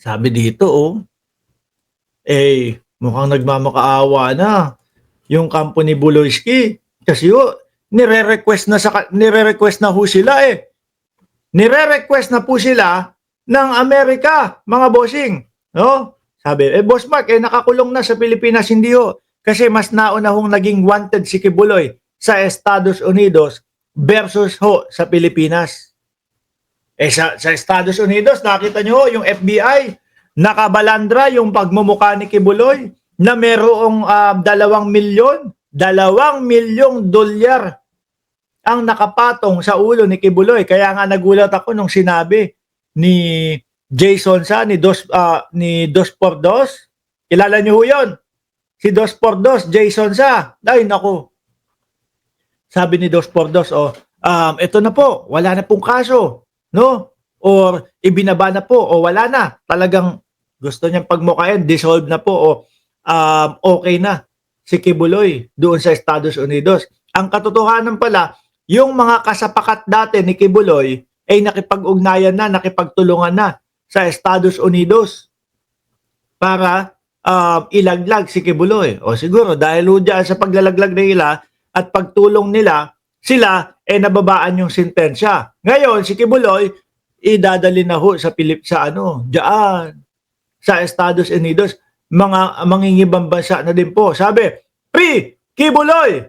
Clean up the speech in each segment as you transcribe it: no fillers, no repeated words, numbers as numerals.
Sabi dito, mukhang nagmamakaawa na yung kampo ni Buloyski. Kasi nire-request na ho sila eh. Nire-request na po sila ng Amerika, mga bossing. No? Sabi, Boss Mark, nakakulong na sa Pilipinas, hindi ho. Kasi mas nauna hong naging wanted si Kibuloy sa Estados Unidos versus ho sa Pilipinas. Sa Estados Unidos, nakita nyo yung FBI, nakabalandra yung pagmumukha ni Kibuloy na merong 2 milyong dolyar ang nakapatong sa ulo ni Kibuloy. Kaya nga nagulat ako nung sinabi ni Jason sa ni Dos por Dos. Kilala niyo ho yun? Si Dos por Dos, Jason sa. Ay, naku. Sabi ni Dos por Dos, ito na po, wala na pong kaso. No? Or ibinaba na po o wala na. Talagang gusto niyang pagmukain, dissolve na po o okay na si Kibuloy doon sa Estados Unidos. Ang katotohanan pala, yung mga kasapakat dati ni Kibuloy ay nakipag-ugnayan na, nakipagtulungan na sa Estados Unidos para ilaglag si Kibuloy. O siguro dahil dyan sa paglalaglag nila at pagtulong nila, sila nababaan yung sentensya. Ngayon, si Kibuloy, idadali na ho sa diyan, sa Estados Unidos, mga mangingibang bansa na din po. Sabi, Free Kibuloy!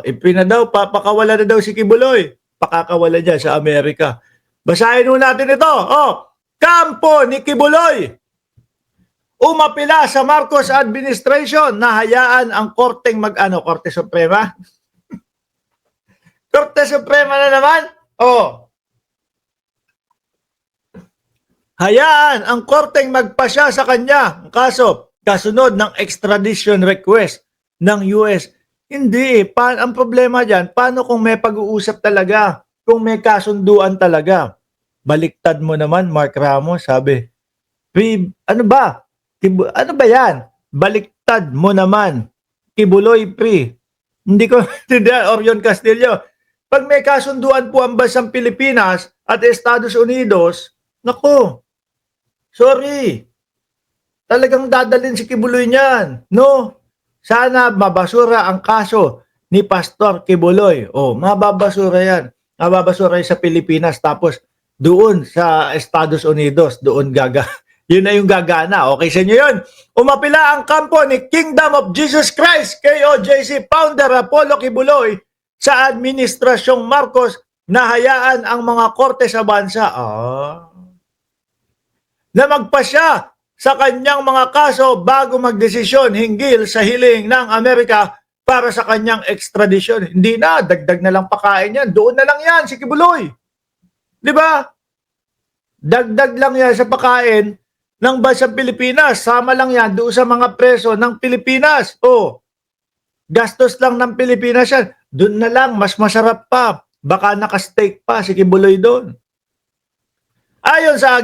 Ipina daw, papakawala na daw si Kibuloy. Pakakawala dyan sa Amerika. Basahin ho natin ito. Kampo ni Kibuloy. Umapila sa Marcos administration na hayaan ang Korteng Korte Suprema? Korte Suprema na naman? Hayaan ang Korteng magpasya sa kanya ang kaso kasunod ng extradition request ng US. Hindi. Ang problema dyan, paano kung may pag-uusap talaga? Kung may kasunduan talaga? Baliktad mo naman, Mark Ramos, sabi. Ano ba? Ano ba yan? Baliktad mo naman. Kibuloy, Hindi ko tindihan, Orion Castillo. Pag may kasunduan po ang bansang Pilipinas at Estados Unidos, naku, sorry. Talagang dadalhin si Kibuloy niyan. No? Sana mabasura ang kaso ni Pastor Kibuloy. Mababasura yan. Mababasura yan sa Pilipinas tapos doon sa Estados Unidos, doon yun na yung gagana. Okay sa inyo yun? Umapila ang kampo ni Kingdom of Jesus Christ, KOJC founder Apollo Kibuloy sa Administrasyong Marcos na hayaan ang mga korte sa bansa na magpasya sa kanyang mga kaso bago magdesisyon hinggil sa hiling ng Amerika para sa kanyang extradition. Hindi na, dagdag na lang pakain yan. Doon na lang yan si Kibuloy. Di ba? Dagdag lang yan sa pakain ng bansang Pilipinas. Sama lang yan doon sa mga preso ng Pilipinas. Gastos lang ng Pilipinas yan. Doon na lang, mas masarap pa. Baka naka-stake pa si Kibuloy doon. Ayon sa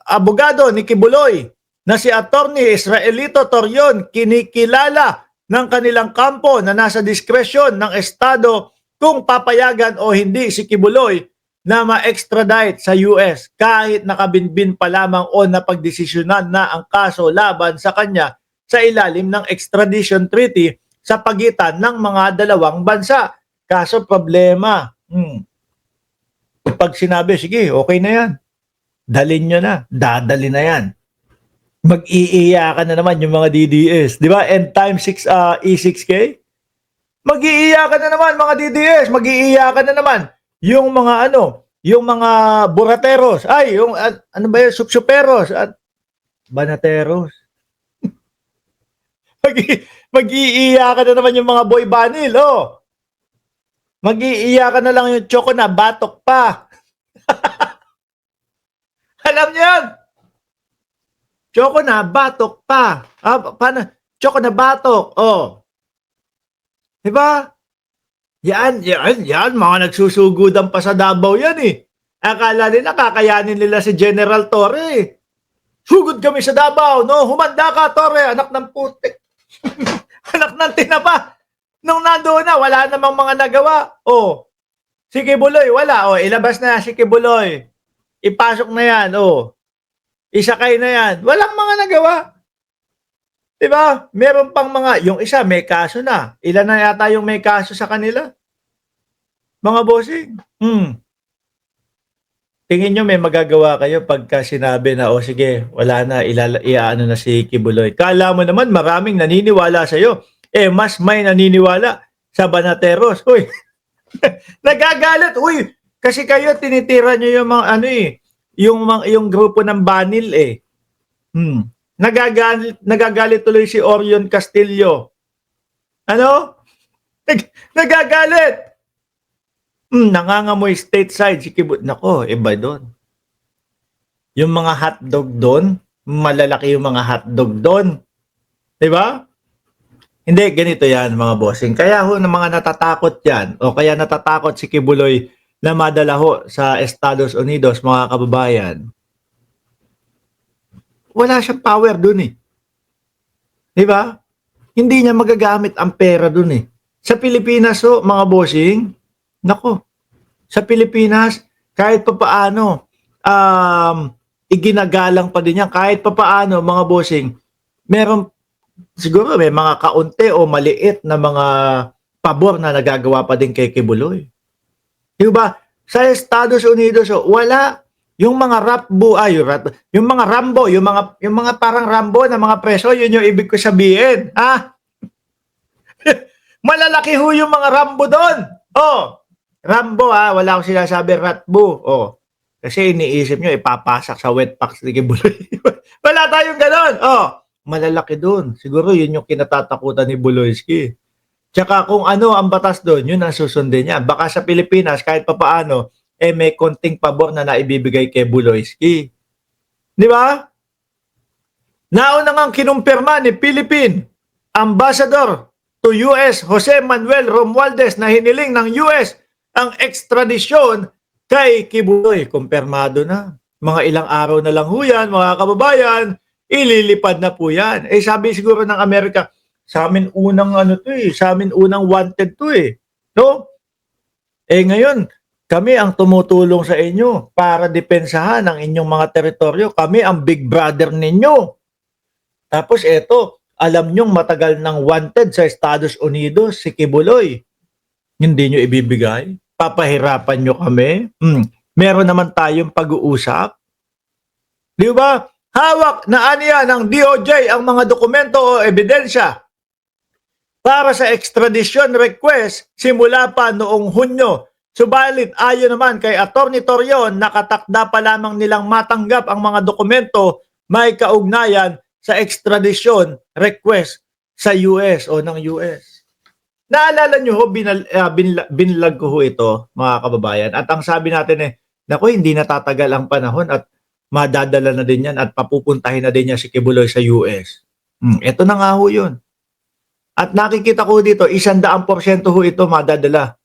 abogado ni Kibuloy na si Attorney Israelito Torion, kinikilala ng kanilang kampo na nasa diskresyon ng Estado kung papayagan o hindi si Kibuloy na ma-extradite sa US kahit nakabinbin pa lamang o napagdesisyonan na ang kaso laban sa kanya sa ilalim ng extradition treaty sa pagitan ng mga dalawang bansa. Kaso problema, pag sinabi, sige, okay na yan. Dalin nyo na. Dadali na yan. Mag-iiyakan na naman yung mga DDS. Di ba? End time E6K? Mag-iiyakan na naman mga DDS. Mag-iiyakan na naman yung mga yung mga burateros. Ay, yung ano ba yun? Supsuperos at banateros. Mag-iiyakan na naman yung mga boy banil. Mag-iiyakan na lang yung Choco na batok pa. Alam niyo yan? Choco na, batok pa. Paano? Choco na, batok. Diba? Yan. Mga nagsusugudan pa sa Davao yan eh. Akala nila, kakayanin nila si General Torre. Sugod kami sa Davao, no? Humanda ka, Torre, anak ng putik. Anak ng tinapa. Nung nandoon na, wala namang mga nagawa. Si Kibuloy, wala. Ilabas na si Kibuloy. Ipasok na yan, isakay na yan. Walang mga nagawa. Diba? Meron pang mga, yung isa may kaso na. Ilan na yata yung may kaso sa kanila? Mga bossing. Tingin nyo may magagawa kayo pagka sinabi na, o sige, wala na, iaano na si Kibuloy. Kala mo naman maraming naniniwala sa'yo. Mas may naniniwala sa Banateros. Uy, nagagalit. Uy, kasi kayo tinitira nyo yung mga, yung grupo ng Banil Nagagalit tuloy si Orion Castillo. Nagagalit. Nangangamoy stateside si Kibut. Nako, iba doon. Yung mga hotdog doon, malalaki yung mga hotdog doon. Diba? Hindi, ganito yan mga bossing. Kaya ho ng mga natatakot yan, o kaya natatakot si Kibuloy na madala ho sa Estados Unidos, mga kababayan. Wala siyang power doon Diba? Hindi niya magagamit ang pera doon Sa Pilipinas ho, mga bossing, nako, sa Pilipinas, kahit pa paano, iginagalang pa din yan. Kahit pa paano, mga bossing, meron, siguro may mga kaunti o maliit na mga pabor na nagagawa pa din kay Kibuloy. Diba? Sa Estados Unidos, wala. Yung mga yung mga Rambo, yung mga parang Rambo na mga preso, yun yung ibig ko sabihin. Malalaki ho yung mga Rambo doon. Rambo wala akong sinasabi Ratbo. Kasi iniisip nyo ipapasak sa wet packs ni Kibuloy. Wala tayong ganon. Malalaki doon. Siguro yun yung kinatatakutan ni Buloyski. Tsaka kung ano ang batas doon, yun ang susundin niya. Baka sa Pilipinas, kahit papaano, may konting pabor na naibibigay kay Buloyski. Di ba? Nauna ngang kinumpirma ni Philippine Ambassador to US Jose Manuel Romualdez na hiniling ng US ang ekstradisyon kay Kibuloy. Kumpirmado na. Mga ilang araw na lang ho yan, mga kababayan, ililipad na po yan. Sabi siguro ng Amerika, sa amin unang sa amin unang wanted to No? Ngayon, kami ang tumutulong sa inyo para depensahan ang inyong mga teritoryo. Kami ang big brother ninyo. Tapos alam nyong matagal nang wanted sa Estados Unidos si Kibuloy. Hindi nyo ibibigay? Papahirapan nyo kami? Meron naman tayong pag-uusap. Di ba? Hawak na aniya ng DOJ ang mga dokumento o ebidensya para sa extradition request simula pa noong Hunyo. Subalit ayon naman kay Attorney Torion, nakatakda pa lamang nilang matanggap ang mga dokumento may kaugnayan sa extradition request sa US o ng US. Naalala nyo ho, binlag ko ho ito, mga kababayan. At ang sabi natin naku, hindi natatagal ang panahon at madadala na din yan at papupuntahin na din niya si Kibuloy sa US. Ito na nga ho yun. At nakikita ko dito, 100% ho ito madadala,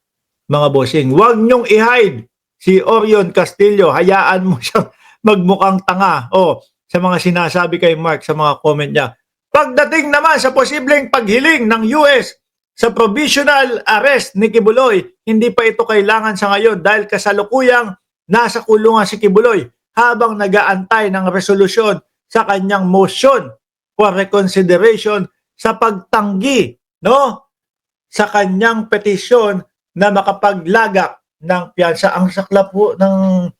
mga bossing. Huwag nyong i-hide si Orion Castillo. Hayaan mo siyang magmukhang tanga. Sa mga sinasabi kay Mark, sa mga comment niya. Pagdating naman sa posibleng paghiling ng US sa provisional arrest ni Kibuloy, hindi pa ito kailangan sa ngayon dahil kasalukuyang nasa kulungan si Kibuloy habang nag-aantay ng resolusyon sa kanyang motion for reconsideration sa pagtanggi sa kanyang petisyon na makapaglagak ng piyansa. Ang saklap po ng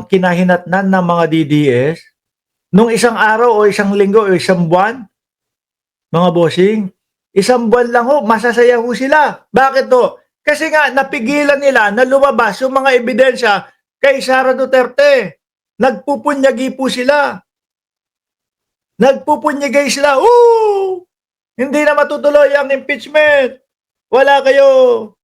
kinahinatnan ng mga DDS nung isang araw o isang linggo o isang buwan, mga bossing, isang buwan lang masasaya sila. Bakit Kasi nga napigilan nila na lumabas yung mga ebidensya kay Sara Duterte. Nagpupunyagi po sila. Nagpupunyagay sila. Hindi na matutuloy ang impeachment. Wala kayo.